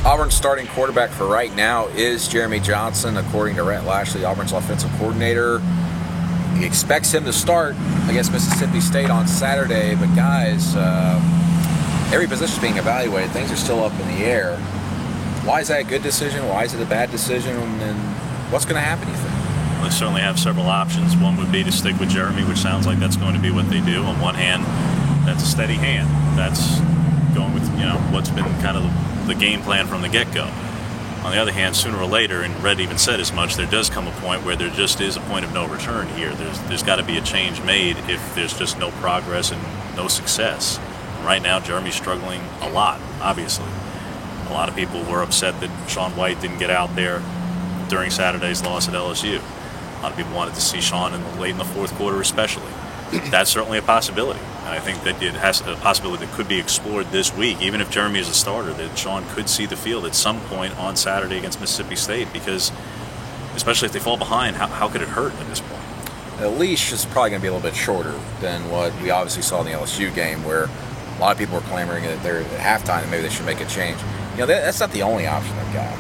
Auburn's starting quarterback for right now is Jeremy Johnson, according to Rhett Lashlee, Auburn's offensive coordinator. He expects him to start against Mississippi State on Saturday, but guys, every position is being evaluated. Things are still up in the air. Why is that a good decision? Why is it a bad decision? And what's going to happen, you think? Well, they certainly have several options. One would be to stick with Jeremy, which sounds like that's going to be what they do. On one hand, that's a steady hand. That's going with, what's been kind of the game plan from the get-go. On the other hand, sooner or later, and Red even said as much, there does come a point where there just is a point of no return here. There's got to be a change made if there's just no progress and no success. And right now, Jeremy's struggling a lot, obviously. A lot of people were upset that Sean White didn't get out there during Saturday's loss at LSU. A lot of people wanted to see Sean late in the fourth quarter especially. That's certainly a possibility. And I think that it has a possibility that could be explored this week, even if Jeremy is a starter, that Sean could see the field at some point on Saturday against Mississippi State, because especially if they fall behind, how could it hurt at this point? The leash is probably going to be a little bit shorter than what we obviously saw in the LSU game, where a lot of people were clamoring that they're at halftime and maybe they should make a change. That's not the only option they've got.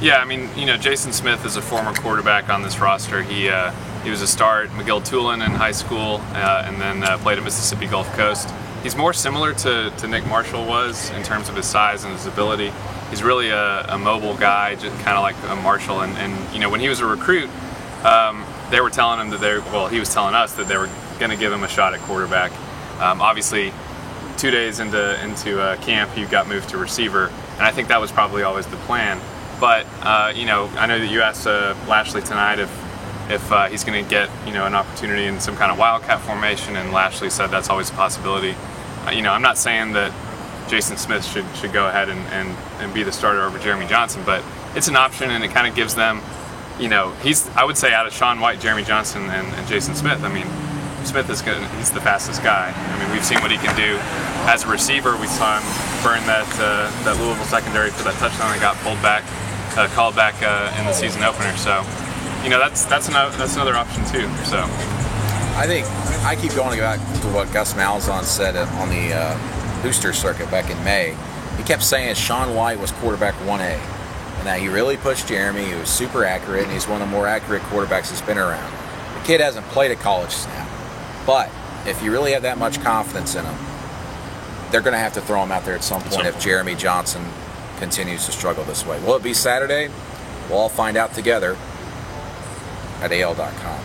Yeah, I mean, Jason Smith is a former quarterback on this roster. He was a star at McGill-Tulane in high school, and then played at Mississippi Gulf Coast. He's more similar to Nick Marshall was in terms of his size and his ability. He's really a mobile guy, just kind of like a Marshall. And when he was a recruit, they were telling him that he was telling us that they were going to give him a shot at quarterback. Obviously, 2 days into camp, he got moved to receiver, and I think that was probably always the plan. But I know that you asked Lashlee tonight if he's going to get an opportunity in some kind of wildcat formation, and Lashlee said that's always a possibility. I'm not saying that Jason Smith should go ahead and be the starter over Jeremy Johnson, but it's an option, and it kind of gives them, I would say out of Sean White, Jeremy Johnson, and Jason Smith, I mean, Smith is good. He's the fastest guy. I mean, we've seen what he can do as a receiver. We saw him burn that Louisville secondary for that touchdown that got called back in the season opener. So, that's another option too. So, I think I keep going back to what Gus Malzahn said on the booster circuit back in May. He kept saying Sean White was quarterback 1A, and that he really pushed Jeremy. He was super accurate, and he's one of the more accurate quarterbacks that's been around. The kid hasn't played a college snap. But if you really have that much confidence in him, they're going to have to throw him out there at some point if Jeremy Johnson continues to struggle this way. Will it be Saturday? We'll all find out together at AL.com.